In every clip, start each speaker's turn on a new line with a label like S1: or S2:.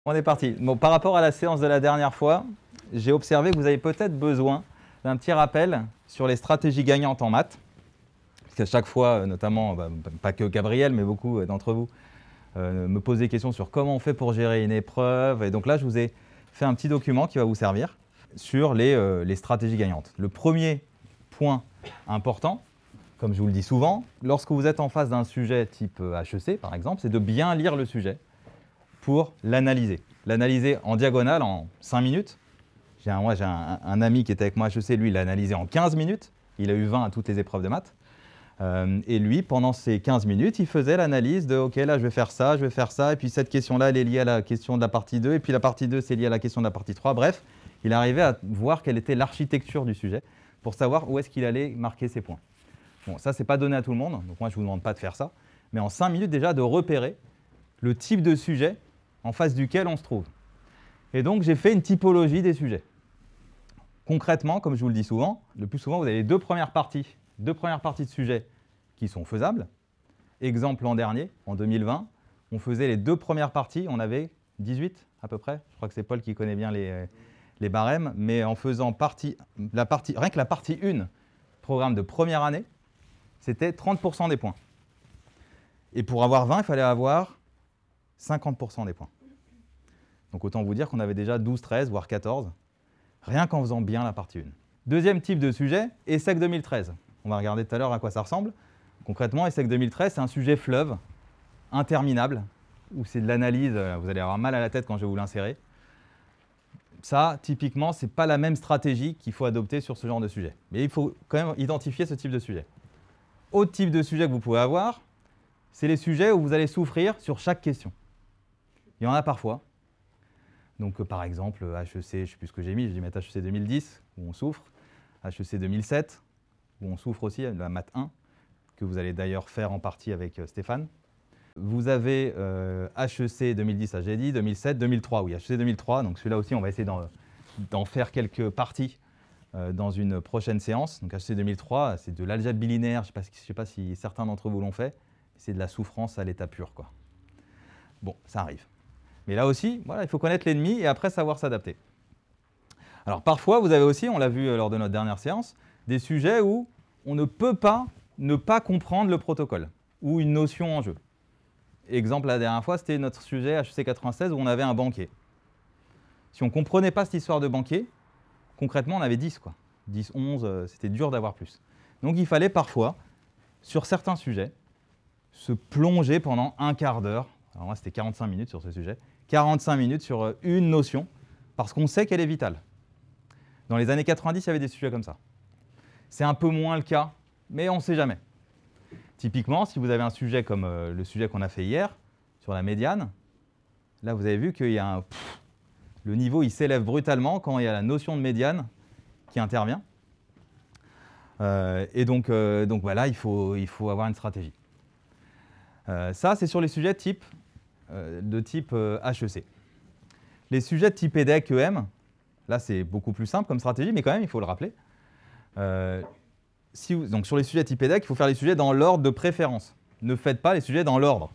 S1: On est parti. Bon, par rapport à la séance de la dernière fois, j'ai observé que vous avez peut-être besoin d'un petit rappel sur les stratégies gagnantes en maths. Parce qu'à chaque fois, notamment, pas que Gabriel, mais beaucoup d'entre vous, me posent des questions sur comment on fait pour gérer une épreuve. Et donc là, je vous ai fait un petit document qui va vous servir sur les stratégies gagnantes. Le premier point important, comme je vous le dis souvent, lorsque vous êtes en face d'un sujet type HEC, par exemple, c'est de bien lire le sujet pour l'analyser. L'analyser en diagonale en 5 minutes. J'ai un ami qui était avec moi à HEC, lui, il l'a analysé en 15 minutes. Il a eu 20 à toutes les épreuves de maths. Et lui, pendant ces 15 minutes, il faisait l'analyse de « Ok, là, je vais faire ça, et puis cette question-là, elle est liée à la question de la partie 2, et puis la partie 2, c'est lié à la question de la partie 3. » Bref, il arrivait à voir quelle était l'architecture du sujet pour savoir où est-ce qu'il allait marquer ses points. Bon, ça, ce n'est pas donné à tout le monde, donc moi, je ne vous demande pas de faire ça. Mais en 5 minutes, déjà, de repérer le type de sujet en face duquel on se trouve. Et donc, j'ai fait une typologie des sujets. Concrètement, comme je vous le dis souvent, le plus souvent, vous avez deux premières parties de sujets qui sont faisables. Exemple l'an dernier, en 2020, on faisait les deux premières parties, on avait 18 à peu près. Je crois que c'est Paul qui connaît bien les barèmes, mais en faisant rien que la partie 1, programme de première année, c'était 30% des points. Et pour avoir 20, il fallait avoir 50% des points. Donc autant vous dire qu'on avait déjà 12, 13, voire 14, rien qu'en faisant bien la partie 1. Deuxième type de sujet, ESSEC 2013. On va regarder tout à l'heure à quoi ça ressemble. Concrètement, ESSEC 2013, c'est un sujet fleuve, interminable, où c'est de l'analyse, vous allez avoir mal à la tête quand je vais vous l'insérer. Ça, typiquement, ce n'est pas la même stratégie qu'il faut adopter sur ce genre de sujet. Mais il faut quand même identifier ce type de sujet. Autre type de sujet que vous pouvez avoir, c'est les sujets où vous allez souffrir sur chaque question. Il y en a parfois. Donc, par exemple, HEC, je ne sais plus ce que j'ai mis, je vais mettre HEC 2010, où on souffre, HEC 2007, où on souffre aussi, la maths 1, que vous allez d'ailleurs faire en partie avec Stéphane. Vous avez HEC 2010, ça j'ai dit, 2007, 2003, oui, HEC 2003, donc celui-là aussi, on va essayer d'en faire quelques parties dans une prochaine séance. Donc HEC 2003, c'est de l'algèbre bilinéaire, je ne sais pas si certains d'entre vous l'ont fait, c'est de la souffrance à l'état pur, quoi. Bon, ça arrive. Mais là aussi, voilà, il faut connaître l'ennemi et après savoir s'adapter. Alors parfois, vous avez aussi, on l'a vu lors de notre dernière séance, des sujets où on ne peut pas ne pas comprendre le protocole ou une notion en jeu. Exemple, la dernière fois, c'était notre sujet HEC 96 où on avait un banquier. Si on ne comprenait pas cette histoire de banquier, concrètement, on avait 10, quoi. 10, 11, c'était dur d'avoir plus. Donc il fallait parfois, sur certains sujets, se plonger pendant un quart d'heure. Alors moi, c'était 45 minutes sur ce sujet. 45 minutes sur une notion, parce qu'on sait qu'elle est vitale. Dans les années 90, il y avait des sujets comme ça. C'est un peu moins le cas, mais on ne sait jamais. Typiquement, si vous avez un sujet comme le sujet qu'on a fait hier, sur la médiane, là, vous avez vu qu'il y a le niveau il s'élève brutalement quand il y a la notion de médiane qui intervient. Et donc voilà, il faut avoir une stratégie. Ça, c'est sur les sujets de type HEC. Les sujets de type EDEC, EM, là, c'est beaucoup plus simple comme stratégie, mais quand même, il faut le rappeler. Donc sur les sujets type EDEC, il faut faire les sujets dans l'ordre de préférence. Ne faites pas les sujets dans l'ordre.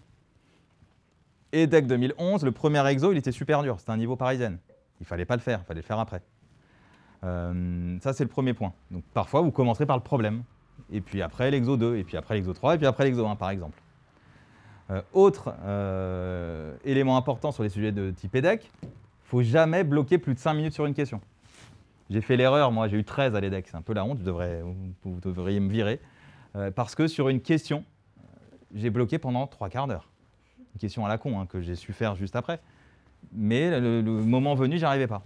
S1: EDEC 2011, le premier exo, il était super dur. C'était un niveau parisienne. Il ne fallait pas le faire, il fallait le faire après. Ça, c'est le premier point. Donc parfois, vous commencerez par le problème. Et puis après, l'exo 2, et puis après l'exo 3, et puis après l'exo 1, par exemple. Autre élément important sur les sujets de type EDEC, il ne faut jamais bloquer plus de 5 minutes sur une question. J'ai fait l'erreur, moi j'ai eu 13 à l'EDEC, c'est un peu la honte, vous devriez me virer, parce que sur une question, j'ai bloqué pendant 3 quarts d'heure. Une question à la con, hein, que j'ai su faire juste après. Mais le moment venu, j'y arrivais pas.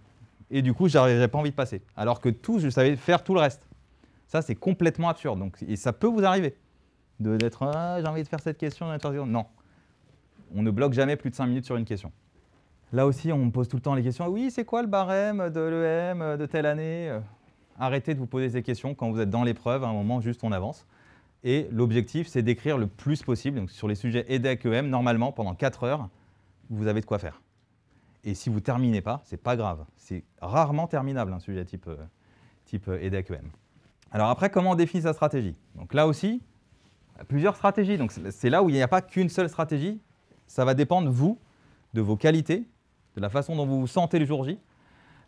S1: Et du coup, j'avais pas envie de passer. Alors que je savais faire tout le reste. Ça, c'est complètement absurde. Donc, et ça peut vous arriver d'être j'ai envie de faire cette question. Non. On ne bloque jamais plus de 5 minutes sur une question. Là aussi, on me pose tout le temps les questions. Oui, c'est quoi le barème de l'EM de telle année? Arrêtez de vous poser ces questions quand vous êtes dans l'épreuve. À un moment, juste on avance. Et l'objectif, c'est d'écrire le plus possible. Donc, sur les sujets EDEC, EM, normalement, pendant 4 heures, vous avez de quoi faire. Et si vous ne terminez pas, ce n'est pas grave. C'est rarement terminable, un sujet type EDEC, EM. Alors après, comment on définit sa stratégie? Donc là aussi, plusieurs stratégies. Donc c'est là où il n'y a pas qu'une seule stratégie. Ça va dépendre, vous, de vos qualités de la façon dont vous vous sentez le jour J.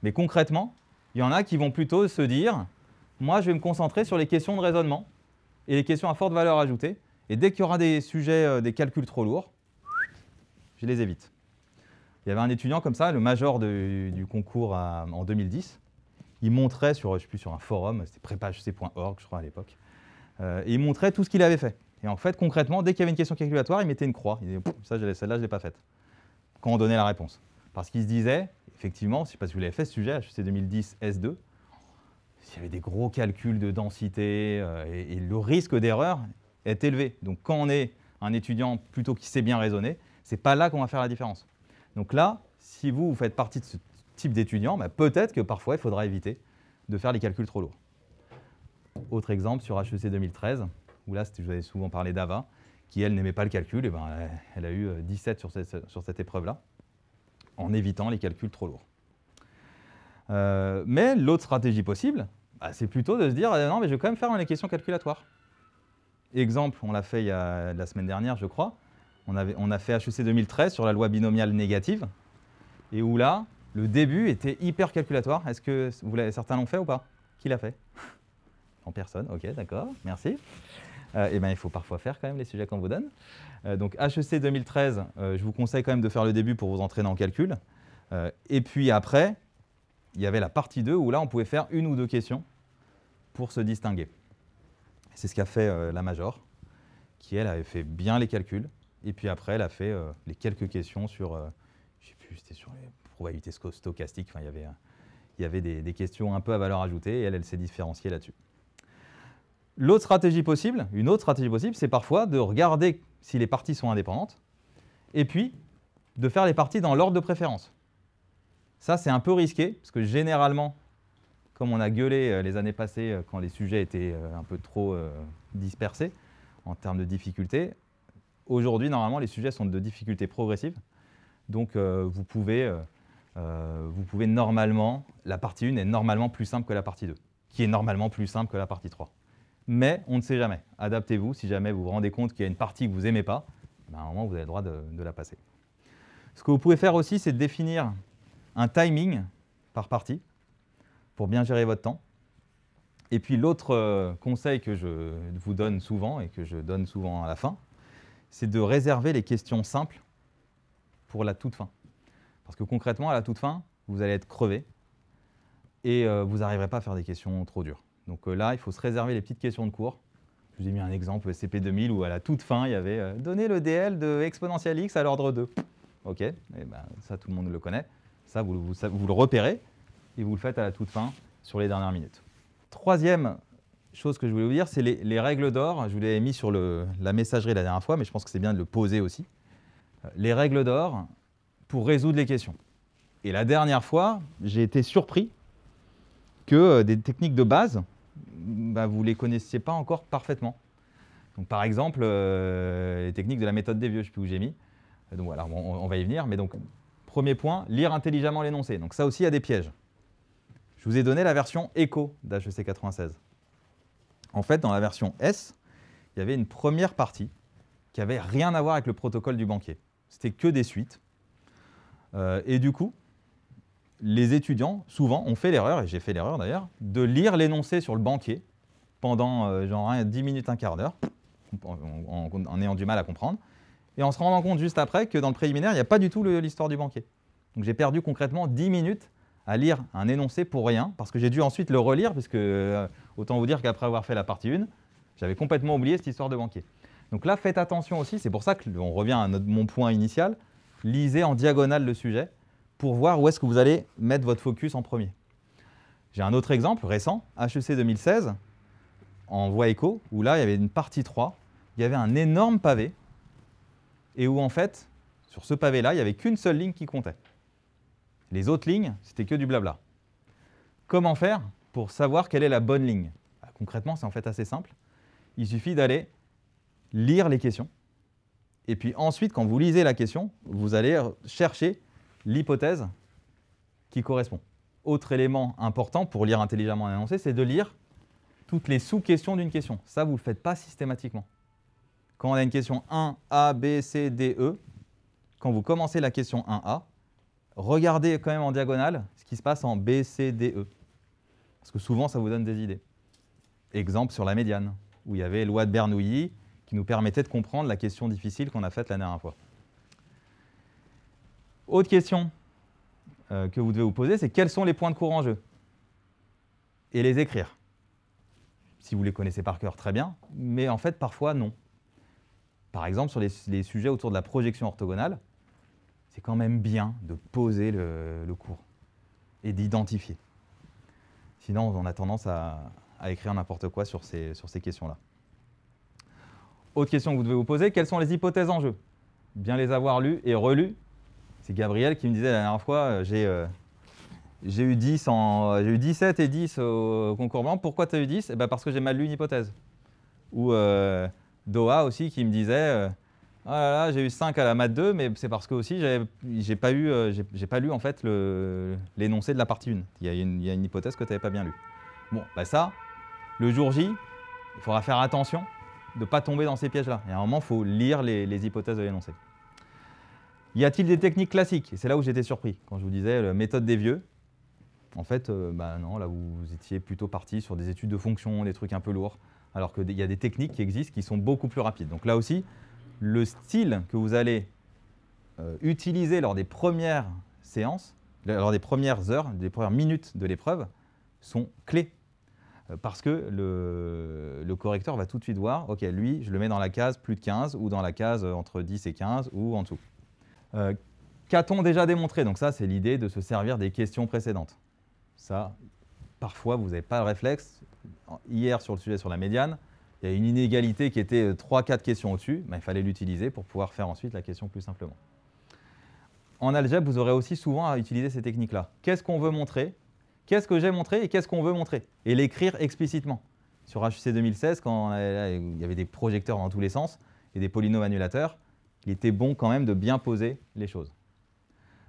S1: Mais concrètement, il y en a qui vont plutôt se dire « Moi, je vais me concentrer sur les questions de raisonnement et les questions à forte valeur ajoutée. Et dès qu'il y aura des sujets, des calculs trop lourds, je les évite. » Il y avait un étudiant comme ça, le major du concours en 2010. Il montrait sur un forum, c'était prépahec.org, je crois, à l'époque. Et il montrait tout ce qu'il avait fait. Et en fait, concrètement, dès qu'il y avait une question calculatoire, il mettait une croix. Il disait « Celle-là, je ne l'ai pas faite » quand on donnait la réponse. Parce qu'il se disait, effectivement, je ne sais pas si vous l'avez fait ce sujet, HEC 2010 S2, il y avait des gros calculs de densité et le risque d'erreur est élevé. Donc quand on est un étudiant plutôt qui sait bien raisonner, ce n'est pas là qu'on va faire la différence. Donc là, si vous faites partie de ce type d'étudiant, peut-être que parfois il faudra éviter de faire les calculs trop lourds. Autre exemple sur HEC 2013, où là, je vous avais souvent parlé d'Ava, qui elle n'aimait pas le calcul, et elle a eu 17 sur cette épreuve-là, en évitant les calculs trop lourds. Mais l'autre stratégie possible, c'est plutôt de se dire non, mais je vais quand même faire les questions calculatoires. Exemple, on l'a fait la semaine dernière, je crois. On a fait HEC 2013 sur la loi binomiale négative, et où là, le début était hyper calculatoire. Est-ce que certains l'ont fait ou pas? Qui l'a fait? En personne, ok, d'accord, merci. Il faut parfois faire quand même les sujets qu'on vous donne. Donc HEC 2013, je vous conseille quand même de faire le début pour vous entraîner en calcul. Et puis après, il y avait la partie 2 où là, on pouvait faire une ou deux questions pour se distinguer. C'est ce qu'a fait la major, qui elle avait fait bien les calculs. Et puis après, elle a fait les quelques questions sur, je sais plus, c'était sur les probabilités stochastiques. Enfin, il y avait des questions un peu à valeur ajoutée et elle s'est différenciée là-dessus. Une autre stratégie possible, c'est parfois de regarder si les parties sont indépendantes et puis de faire les parties dans l'ordre de préférence. Ça, c'est un peu risqué parce que généralement, comme on a gueulé les années passées quand les sujets étaient un peu trop dispersés en termes de difficulté, aujourd'hui, normalement, les sujets sont de difficulté progressive. Donc, vous pouvez normalement, la partie 1 est normalement plus simple que la partie 2, qui est normalement plus simple que la partie 3. Mais on ne sait jamais. Adaptez-vous. Si jamais vous vous rendez compte qu'il y a une partie que vous n'aimez pas, à un moment, vous avez le droit de la passer. Ce que vous pouvez faire aussi, c'est de définir un timing par partie pour bien gérer votre temps. Et puis l'autre conseil que je vous donne souvent et que je donne souvent à la fin, c'est de réserver les questions simples pour la toute fin. Parce que concrètement, à la toute fin, vous allez être crevé et vous n'arriverez pas à faire des questions trop dures. Donc là, il faut se réserver les petites questions de cours. Je vous ai mis un exemple CP 2000 où à la toute fin, il y avait donner le DL de exponentielle x à l'ordre 2. OK, et ça, tout le monde le connaît. Ça, vous le repérez et vous le faites à la toute fin sur les dernières minutes. Troisième chose que je voulais vous dire, c'est les règles d'or. Je vous l'avais mis sur la messagerie la dernière fois, mais je pense que c'est bien de le poser aussi. Les règles d'or pour résoudre les questions. Et la dernière fois, j'ai été surpris que des techniques de base, vous ne les connaissiez pas encore parfaitement. Donc, par exemple, les techniques de la méthode des vieux, je ne sais plus où j'ai mis. Donc voilà, on va y venir. Mais donc, premier point, lire intelligemment l'énoncé. Donc ça aussi, il y a des pièges. Je vous ai donné la version ECHO d'HEC 96. En fait, dans la version S, il y avait une première partie qui n'avait rien à voir avec le protocole du banquier. C'était que des suites. Et du coup, les étudiants, souvent, ont fait l'erreur, et j'ai fait l'erreur d'ailleurs, de lire l'énoncé sur le banquier pendant genre 10 minutes, un quart d'heure, en ayant du mal à comprendre, et en se rendant compte juste après que dans le préliminaire, il n'y a pas du tout l'histoire du banquier. Donc j'ai perdu concrètement 10 minutes à lire un énoncé pour rien, parce que j'ai dû ensuite le relire, puisque autant vous dire qu'après avoir fait la partie 1, j'avais complètement oublié cette histoire de banquier. Donc là, faites attention aussi, c'est pour ça qu'on revient à mon point initial, lisez en diagonale le sujet, pour voir où est-ce que vous allez mettre votre focus en premier. J'ai un autre exemple récent, HEC 2016, en voie éco, où là, il y avait une partie 3, il y avait un énorme pavé, et où en fait, sur ce pavé-là, il n'y avait qu'une seule ligne qui comptait. Les autres lignes, c'était que du blabla. Comment faire pour savoir quelle est la bonne ligne? Concrètement, c'est en fait assez simple. Il suffit d'aller lire les questions, et puis ensuite, quand vous lisez la question, vous allez chercher l'hypothèse qui correspond. Autre élément important pour lire intelligemment un énoncé, c'est de lire toutes les sous-questions d'une question. Ça, vous ne le faites pas systématiquement. Quand on a une question 1, A, B, C, D, E, quand vous commencez la question 1A, regardez quand même en diagonale ce qui se passe en B, C, D, E. Parce que souvent, ça vous donne des idées. Exemple sur la médiane, où il y avait loi de Bernoulli qui nous permettait de comprendre la question difficile qu'on a faite la dernière fois. Autre question que vous devez vous poser, c'est quels sont les points de cours en jeu? Et les écrire. Si vous les connaissez par cœur, très bien, mais en fait, parfois, non. Par exemple, sur les sujets autour de la projection orthogonale, c'est quand même bien de poser le cours et d'identifier. Sinon, on a tendance à écrire n'importe quoi sur ces questions-là. Autre question que vous devez vous poser, quelles sont les hypothèses en jeu? Bien les avoir lues et relues. C'est Gabriel qui me disait la dernière fois, j'ai eu 17 et 10 au concours blanc. Pourquoi tu as eu 10? Parce que j'ai mal lu une hypothèse. Ou Doha aussi qui me disait oh là là, j'ai eu 5 à la maths 2, mais c'est parce que aussi j'ai pas lu en fait l'énoncé de la partie 1. Il y a une hypothèse que tu n'avais pas bien lue. Bon, ça, le jour J, il faudra faire attention de ne pas tomber dans ces pièges-là. Et à un moment, il faut lire les hypothèses de l'énoncé. Y a-t-il des techniques classiques? Et c'est là où j'étais surpris, quand je vous disais la méthode des vieux. En fait, non, là vous étiez plutôt parti sur des études de fonctions, des trucs un peu lourds, alors qu'il y a des techniques qui existent qui sont beaucoup plus rapides. Donc là aussi, le style que vous allez utiliser lors des premières séances, lors des premières heures, des premières minutes de l'épreuve, sont clés. Parce que le correcteur va tout de suite voir, ok, lui, je le mets dans la case plus de 15 ou dans la case entre 10 et 15 ou en dessous. Qu'a-t-on déjà démontré? Donc ça, c'est l'idée de se servir des questions précédentes. Ça, parfois, vous n'avez pas le réflexe. Hier, sur le sujet sur la médiane, il y a une inégalité qui était 3-4 questions au-dessus. Il fallait l'utiliser pour pouvoir faire ensuite la question plus simplement. En algèbre, vous aurez aussi souvent à utiliser ces techniques-là. Qu'est-ce qu'on veut montrer? Qu'est-ce que j'ai montré et qu'est-ce qu'on veut montrer? Et l'écrire explicitement. Sur HEC 2016, quand il y avait des projecteurs dans tous les sens et des polynômes annulateurs, il était bon quand même de bien poser les choses.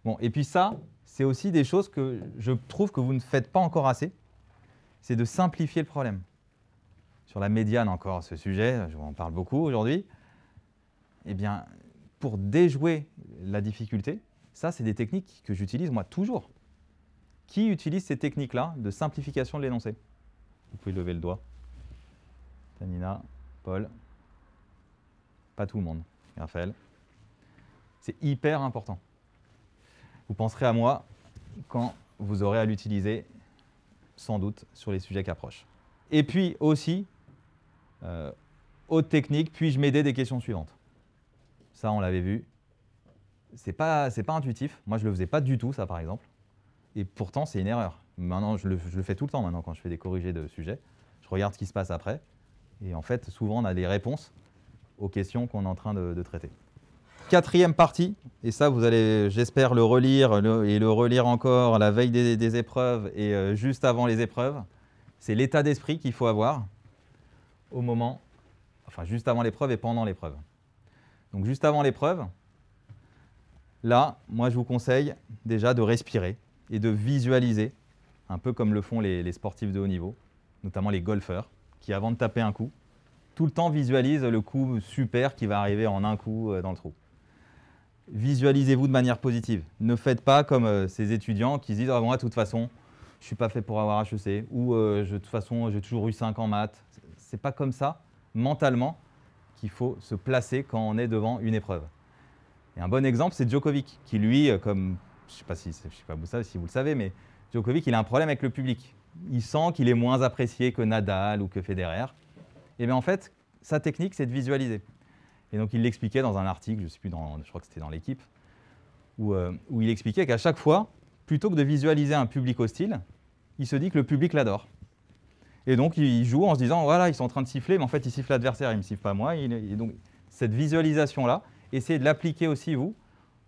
S1: Bon, et puis ça, c'est aussi des choses que je trouve que vous ne faites pas encore assez. C'est de simplifier le problème. Sur la médiane encore, ce sujet, je vous en parle beaucoup aujourd'hui. Eh bien, pour déjouer la difficulté, ça, c'est des techniques que j'utilise moi toujours. Qui utilise ces techniques-là de simplification de l'énoncé? Vous pouvez lever le doigt. Tanina, Paul. Pas tout le monde. Raphaël. C'est hyper important. Vous penserez à moi quand vous aurez à l'utiliser, sans doute, sur les sujets qui approchent. Et puis aussi, autre technique, puis-je m'aider des questions suivantes? Ça, on l'avait vu. C'est pas intuitif. Moi, je ne le faisais pas du tout, ça, par exemple. Et pourtant, c'est une erreur. Maintenant, je le fais tout le temps maintenant quand je fais des corrigés de sujets. Je regarde ce qui se passe après. Et en fait, souvent, on a des réponses aux questions qu'on est en train de traiter. Quatrième partie, et ça, vous allez, j'espère, le relire et le relire encore à la veille des épreuves et juste avant les épreuves. C'est l'état d'esprit qu'il faut avoir au moment, enfin juste avant l'épreuve et pendant l'épreuve. Donc juste avant l'épreuve, là, moi, je vous conseille déjà de respirer et de visualiser, un peu comme le font les sportifs de haut niveau, notamment les golfeurs, qui avant de taper un coup, tout le temps visualisent le coup super qui va arriver en un coup dans le trou. Visualisez-vous de manière positive. Ne faites pas comme ces étudiants qui se disent « Ah, moi, de toute façon, je ne suis pas fait pour avoir HEC » ou de toute façon, j'ai toujours eu 5 en maths. Ce n'est pas comme ça, mentalement, qu'il faut se placer quand on est devant une épreuve. Et un bon exemple, c'est Djokovic, qui lui, comme, je ne sais pas si vous le savez, mais Djokovic, il a un problème avec le public. Il sent qu'il est moins apprécié que Nadal ou que Federer. Et bien en fait, sa technique, c'est de visualiser. Et donc il l'expliquait dans un article, je crois que c'était dans l'Équipe, où il expliquait qu'à chaque fois, plutôt que de visualiser un public hostile, il se dit que le public l'adore. Et donc il joue en se disant, voilà, ils sont en train de siffler, mais en fait ils sifflent l'adversaire, ils ne me sifflent pas moi. Et donc cette visualisation-là, essayez de l'appliquer aussi vous,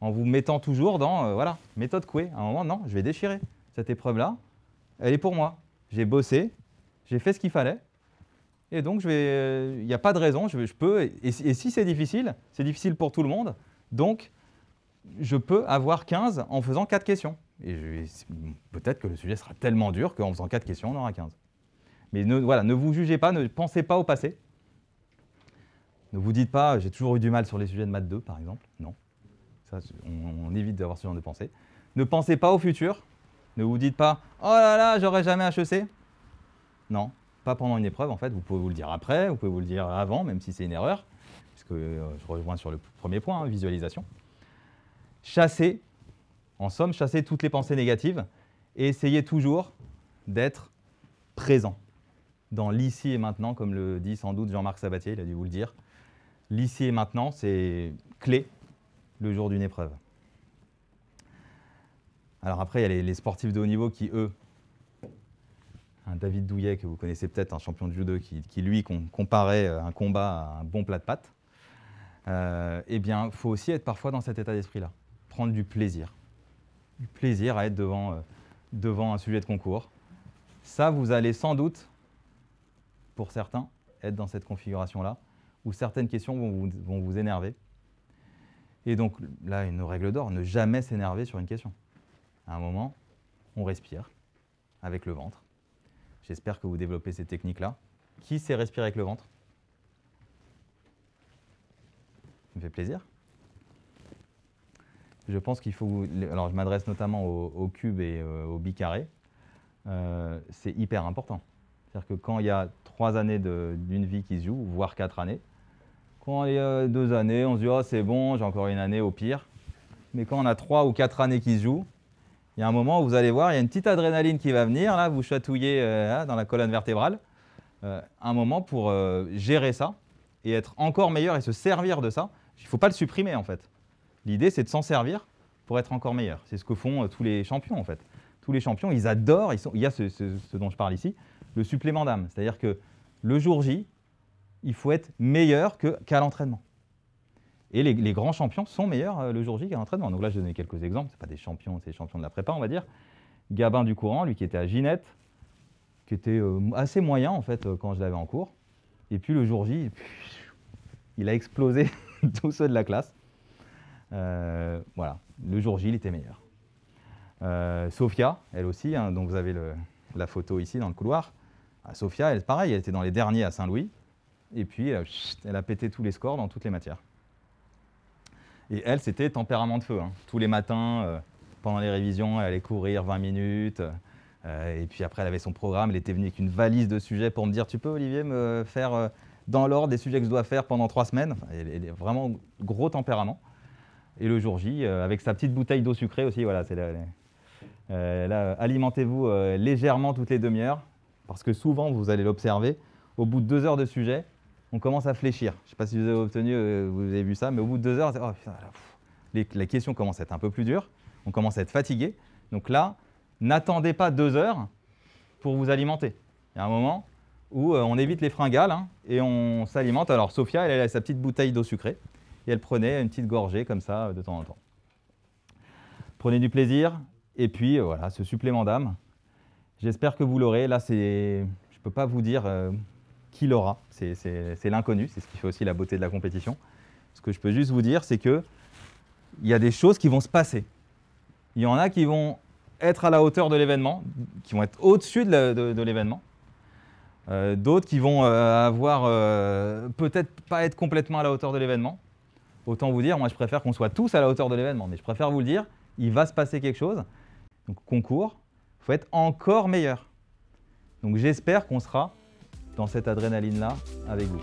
S1: en vous mettant toujours dans, voilà, méthode Coué. À un moment, non, je vais déchirer cette épreuve-là, elle est pour moi. J'ai bossé, j'ai fait ce qu'il fallait. Et donc, il n'y a pas de raison, je peux, et si c'est difficile pour tout le monde, donc je peux avoir 15 en faisant 4 questions. Et peut-être que le sujet sera tellement dur qu'en faisant 4 questions, on aura 15. Mais ne vous jugez pas, ne pensez pas au passé. Ne vous dites pas, j'ai toujours eu du mal sur les sujets de maths 2, par exemple. Non, ça, on évite d'avoir ce genre de pensée. Ne pensez pas au futur. Ne vous dites pas « Oh là là, j'aurai jamais HEC ». Non, pas pendant une épreuve en fait. Vous pouvez vous le dire après, vous pouvez vous le dire avant, même si c'est une erreur. Parce que je rejoins sur le premier point, visualisation. Chassez, en somme, chassez toutes les pensées négatives et essayez toujours d'être présent dans l'ici et maintenant, comme le dit sans doute Jean-Marc Sabatier, il a dû vous le dire. L'ici et maintenant, c'est clé le jour d'une épreuve. Alors après, il y a les sportifs de haut niveau qui, eux, un David Douillet, que vous connaissez peut-être, un champion de judo, qui lui, comparait un combat à un bon plat de pâtes. Eh bien, il faut aussi être parfois dans cet état d'esprit-là. Prendre du plaisir. Du plaisir à être devant un sujet de concours. Ça, vous allez sans doute, pour certains, être dans cette configuration-là, où certaines questions vont vous énerver. Et donc, là, une règle d'or, ne jamais s'énerver sur une question. À un moment, on respire avec le ventre. J'espère que vous développez ces techniques-là. Qui sait respirer avec le ventre? Ça me fait plaisir. Je pense qu'il faut... Alors, je m'adresse notamment au cube et au bicarré. C'est hyper important. C'est-à-dire que quand il y a 3 années d'une vie qui se joue, voire 4 années, quand il y a 2 années, on se dit « Oh, c'est bon, j'ai encore une année au pire ». Mais quand on a 3 ou 4 années qui se jouent, il y a un moment où vous allez voir, il y a une petite adrénaline qui va venir, là, vous chatouillez dans la colonne vertébrale. Un moment pour gérer ça et être encore meilleur et se servir de ça. Il ne faut pas le supprimer, en fait. L'idée, c'est de s'en servir pour être encore meilleur. C'est ce que font tous les champions, en fait. Tous les champions, ils adorent, il y a ce dont je parle ici, le supplément d'âme. C'est-à-dire que le jour J, il faut être meilleur qu'à l'entraînement. Et les grands champions sont meilleurs le jour J qu'à l'entraînement. Donc là, je vais donner quelques exemples. Ce n'est pas des champions, c'est des champions de la prépa, on va dire. Gabin du courant, lui qui était à Ginette, qui était assez moyen en fait quand je l'avais en cours. Et puis le jour J, il a explosé tous ceux de la classe. Voilà, le jour J, il était meilleur. Sophia, elle aussi, hein, dont vous avez la photo ici dans le couloir. Sophia, elle, pareil, elle était dans les derniers à Saint-Louis. Et puis, elle a pété tous les scores dans toutes les matières. Et elle, c'était tempérament de feu. Hein. Tous les matins, pendant les révisions, elle allait courir 20 minutes. Et puis après, elle avait son programme. Elle était venue avec une valise de sujets pour me dire « Tu peux, Olivier, me faire dans l'ordre des sujets que je dois faire pendant 3 semaines ?» Elle est vraiment gros tempérament. Et le jour J, avec sa petite bouteille d'eau sucrée aussi, voilà, c'est là, alimentez-vous légèrement toutes les demi-heures. Parce que souvent, vous allez l'observer, au bout de 2 heures de sujet, on commence à fléchir. Je ne sais pas si vous avez obtenu, vous avez vu ça, mais au bout de 2 heures, oh, putain, les questions commencent à être un peu plus dures, on commence à être fatigué. Donc là, n'attendez pas 2 heures pour vous alimenter. Il y a un moment où on évite les fringales hein, et on s'alimente. Alors Sophia, elle a sa petite bouteille d'eau sucrée et elle prenait une petite gorgée comme ça de temps en temps. Prenez du plaisir et puis voilà, ce supplément d'âme. J'espère que vous l'aurez. Là, je ne peux pas vous dire qui l'aura. C'est l'inconnu. C'est ce qui fait aussi la beauté de la compétition. Ce que je peux juste vous dire, c'est qu'il y a des choses qui vont se passer. Il y en a qui vont être à la hauteur de l'événement, qui vont être au-dessus de l'événement. D'autres qui vont avoir peut-être pas être complètement à la hauteur de l'événement. Autant vous dire, moi je préfère qu'on soit tous à la hauteur de l'événement, mais je préfère vous le dire, il va se passer quelque chose. Donc concours, il faut être encore meilleur. Donc j'espère qu'on sera dans cette adrénaline-là avec vous.